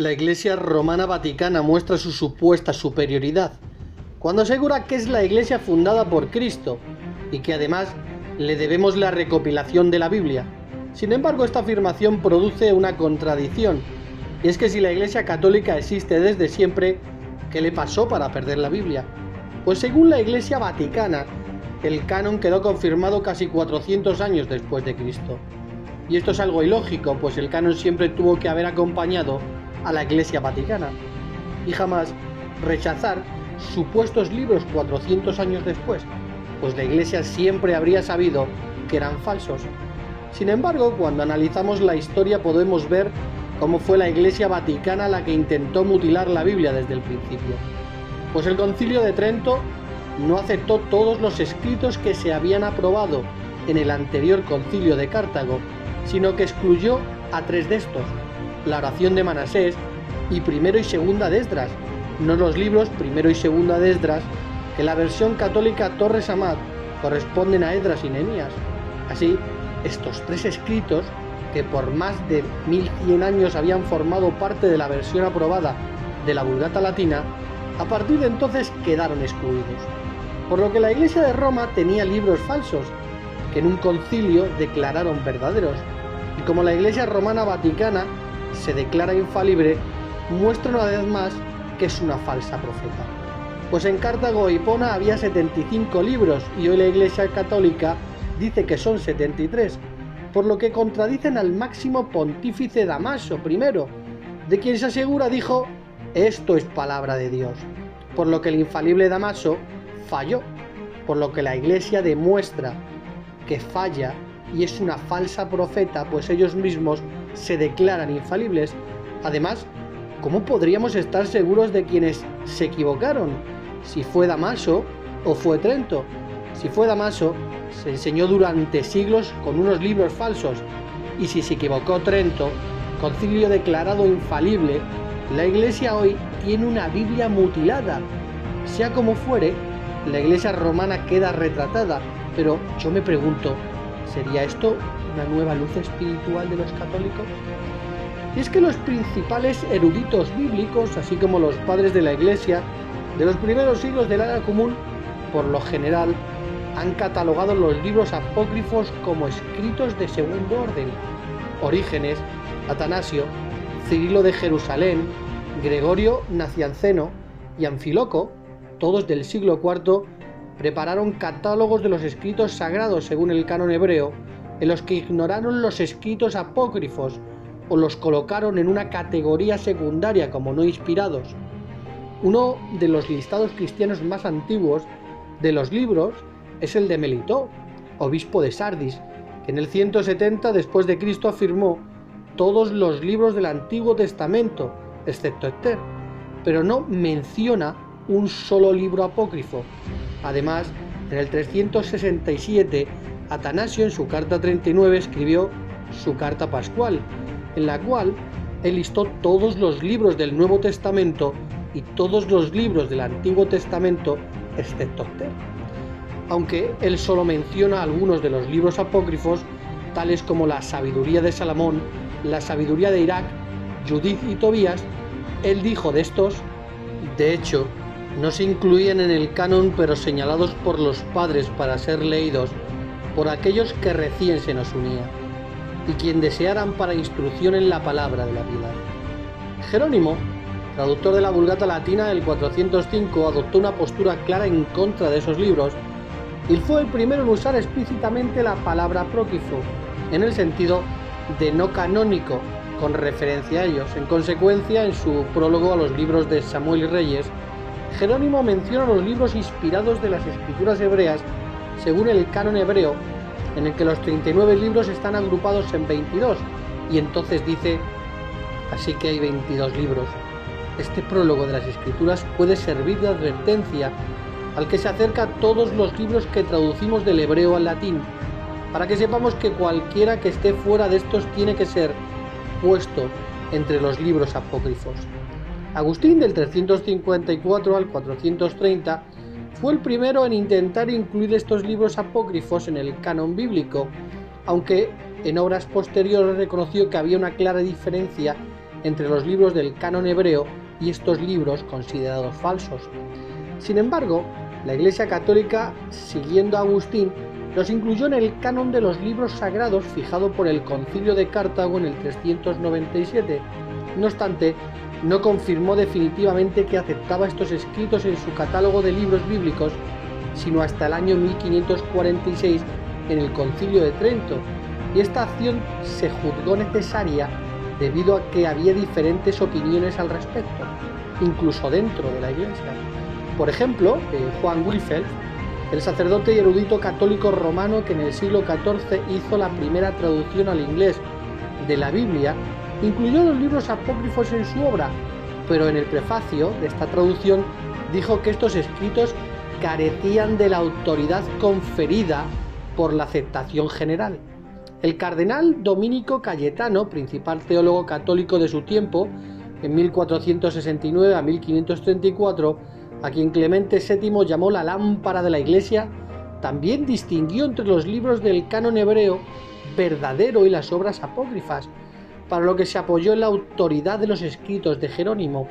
La Iglesia Romana Vaticana muestra su supuesta superioridad cuando asegura que es la Iglesia fundada por Cristo y que además le debemos la recopilación de la Biblia. Sin embargo, esta afirmación produce una contradicción, y es que si la Iglesia Católica existe desde siempre, ¿qué le pasó para perder la Biblia? Pues según la Iglesia Vaticana, el canon quedó confirmado casi 400 años después de Cristo. Y esto es algo ilógico, pues el canon siempre tuvo que haber acompañado a la Iglesia Vaticana y jamás rechazar supuestos libros 400 años después, pues la Iglesia siempre habría sabido que eran falsos. Sin embargo, cuando analizamos la historia podemos ver cómo fue la Iglesia Vaticana la que intentó mutilar la Biblia desde el principio. Pues el Concilio de Trento no aceptó todos los escritos que se habían aprobado en el anterior Concilio de Cartago, sino que excluyó a 3 de estos: la oración de Manasés y primero y segunda de Esdras, no los libros primero y segunda de Esdras, que la versión católica Torres Amat corresponden a Esdras y Nehemías. Así, estos 3 escritos, que por más de 1100 años habían formado parte de la versión aprobada de la Vulgata Latina, a partir de entonces quedaron excluidos. Por lo que la Iglesia de Roma tenía libros falsos, que en un concilio declararon verdaderos, y como la Iglesia Romana Vaticana se declara infalible, muestra una vez más que es una falsa profeta. Pues en Cartago e Hipona había 75 libros y hoy la Iglesia Católica dice que son 73, por lo que contradicen al máximo pontífice Damaso I, de quien se asegura dijo: esto es palabra de Dios, por lo que el infalible Damaso falló, por lo que la Iglesia demuestra que falla y es una falsa profeta, pues ellos mismos se declaran infalibles. Además, ¿cómo podríamos estar seguros de quienes se equivocaron? Si fue Damaso o fue Trento. Si fue Damaso, se enseñó durante siglos con unos libros falsos, y si se equivocó Trento, concilio declarado infalible, la Iglesia hoy tiene una Biblia mutilada. Sea como fuere, la Iglesia romana queda retratada, pero yo me pregunto, ¿sería esto una nueva luz espiritual de los católicos? Y es que los principales eruditos bíblicos, así como los padres de la Iglesia de los primeros siglos de la era común, por lo general, han catalogado los libros apócrifos como escritos de segundo orden. Orígenes, Atanasio, Cirilo de Jerusalén, Gregorio Nacianceno y Anfíloco, todos del siglo IV, prepararon catálogos de los escritos sagrados según el canon hebreo, en los que ignoraron los escritos apócrifos o los colocaron en una categoría secundaria como no inspirados. Uno de los listados cristianos más antiguos de los libros es el de Melitó, obispo de Sardis, que en el 170 después de Cristo afirmó todos los libros del Antiguo Testamento, excepto Esther, pero no menciona un solo libro apócrifo. Además, en el 367, Atanasio en su carta 39 escribió su carta pascual, en la cual él listó todos los libros del Nuevo Testamento y todos los libros del Antiguo Testamento, excepto Esther. Aunque él solo menciona algunos de los libros apócrifos, tales como la Sabiduría de Salomón, la Sabiduría de Irak, Judith y Tobías, él dijo de estos: de hecho, no se incluían en el canon, pero señalados por los padres para ser leídos por aquellos que recién se nos unía, y quien desearan para instrucción en la palabra de la piedad. Jerónimo, traductor de la Vulgata Latina del 405, adoptó una postura clara en contra de esos libros, y fue el primero en usar explícitamente la palabra apócrifo, en el sentido de no canónico, con referencia a ellos. En consecuencia, en su prólogo a los libros de Samuel y Reyes, Jerónimo menciona los libros inspirados de las escrituras hebreas según el canon hebreo, en el que los 39 libros están agrupados en 22, y entonces dice: así que hay 22 libros. Este prólogo de las escrituras puede servir de advertencia al que se acerca a todos los libros que traducimos del hebreo al latín, para que sepamos que cualquiera que esté fuera de estos tiene que ser puesto entre los libros apócrifos. Agustín, del 354 al 430, fue el primero en intentar incluir estos libros apócrifos en el canon bíblico, aunque en obras posteriores reconoció que había una clara diferencia entre los libros del canon hebreo y estos libros considerados falsos. Sin embargo, la Iglesia Católica, siguiendo a Agustín, los incluyó en el canon de los libros sagrados fijado por el Concilio de Cartago en el 397. No obstante, no confirmó definitivamente que aceptaba estos escritos en su catálogo de libros bíblicos, sino hasta el año 1546 en el Concilio de Trento, y esta acción se juzgó necesaria debido a que había diferentes opiniones al respecto, incluso dentro de la Iglesia. Por ejemplo, Juan Wycliffe, el sacerdote y erudito católico romano que en el siglo XIV hizo la primera traducción al inglés de la Biblia, incluyó los libros apócrifos en su obra, pero en el prefacio de esta traducción dijo que estos escritos carecían de la autoridad conferida por la aceptación general. El cardenal Dominico Cayetano, principal teólogo católico de su tiempo, en 1469 a 1534, a quien Clemente VII llamó la lámpara de la Iglesia, también distinguió entre los libros del canon hebreo verdadero y las obras apócrifas, para lo que se apoyó en la autoridad de los escritos de Jerónimo.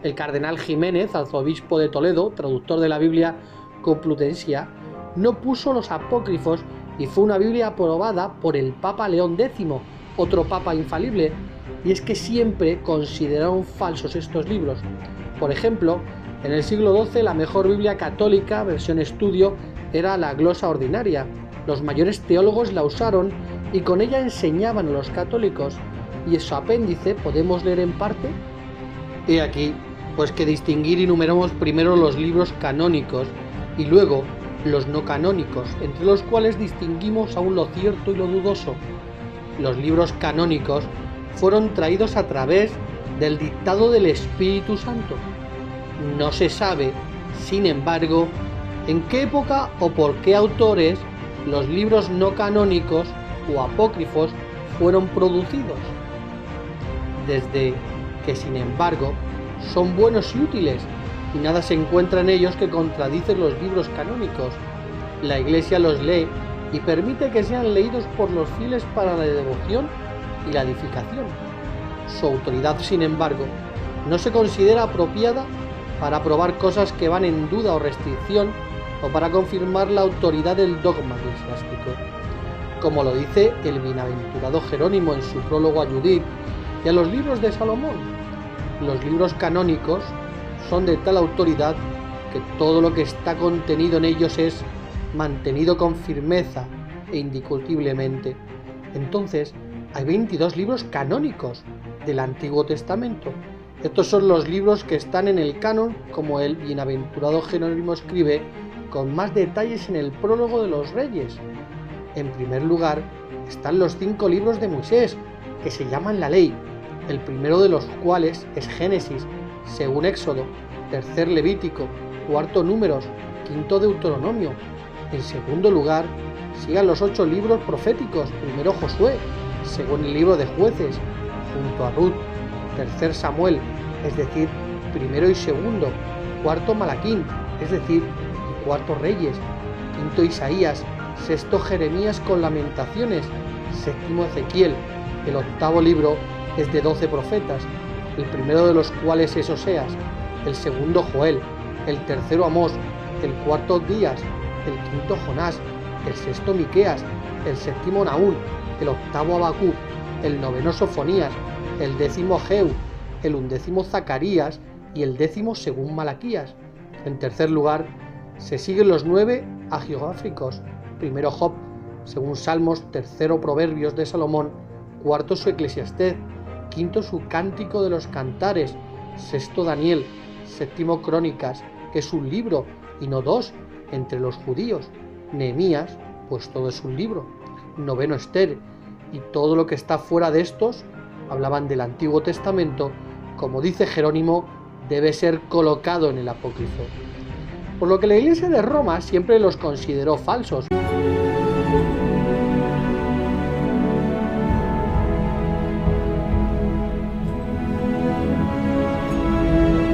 El cardenal Jiménez, arzobispo de Toledo, traductor de la Biblia Complutensia, no puso los apócrifos y fue una Biblia aprobada por el Papa León X, otro papa infalible, y es que siempre consideraron falsos estos libros. Por ejemplo, en el siglo XII la mejor Biblia católica, versión estudio, era la glosa ordinaria. Los mayores teólogos la usaron y con ella enseñaban a los católicos, y en su apéndice podemos leer en parte: he aquí, pues que distinguir y numeramos primero los libros canónicos y luego los no canónicos, entre los cuales distinguimos aún lo cierto y lo dudoso. Los libros canónicos fueron traídos a través del dictado del Espíritu Santo. No se sabe, sin embargo, en qué época o por qué autores los libros no canónicos o apócrifos fueron producidos. Desde que, sin embargo, son buenos y útiles, y nada se encuentra en ellos que contradice los libros canónicos. La Iglesia los lee y permite que sean leídos por los fieles para la devoción y la edificación. Su autoridad, sin embargo, no se considera apropiada para aprobar cosas que van en duda o restricción o para confirmar la autoridad del dogma eclesiástico. Como lo dice el bienaventurado Jerónimo en su prólogo a Judith y a los libros de Salomón, los libros canónicos son de tal autoridad que todo lo que está contenido en ellos es mantenido con firmeza e indiscutiblemente. Entonces, hay 22 libros canónicos del Antiguo Testamento. Estos son los libros que están en el canon, como el bienaventurado Jerónimo escribe con más detalles en el prólogo de los Reyes. En primer lugar, están los 5 libros de Moisés, que se llaman la Ley, el primero de los cuales es Génesis, según Éxodo, tercer Levítico, cuarto Números, quinto Deuteronomio. En segundo lugar, sigan los 8 libros proféticos, primero Josué, según el libro de Jueces, junto a Ruth, tercer Samuel, es decir, primero y segundo, cuarto Malaquín, es decir, y cuarto Reyes, quinto Isaías, sexto Jeremías con Lamentaciones, séptimo Ezequiel. El octavo libro es de 12 profetas, el primero de los cuales es Oseas, el segundo Joel, el tercero Amós, el cuarto Días, el quinto Jonás, el sexto Miqueas, el séptimo Nahum, el octavo Habacuc, el noveno Sofonías, el décimo Ageu, el undécimo Zacarías y el décimo según Malaquías. En tercer lugar, se siguen los 9 hagiográficos, primero Job, según Salmos, tercero Proverbios de Salomón, cuarto su Eclesiastés, quinto su Cántico de los Cantares, sexto Daniel, séptimo Crónicas, que es un libro y no 2 entre los judíos, Nehemías, pues todo es un libro, noveno Esther, y todo lo que está fuera de estos, hablaban del Antiguo Testamento, como dice Jerónimo, debe ser colocado en el apócrifo. Por lo que la Iglesia de Roma siempre los consideró falsos.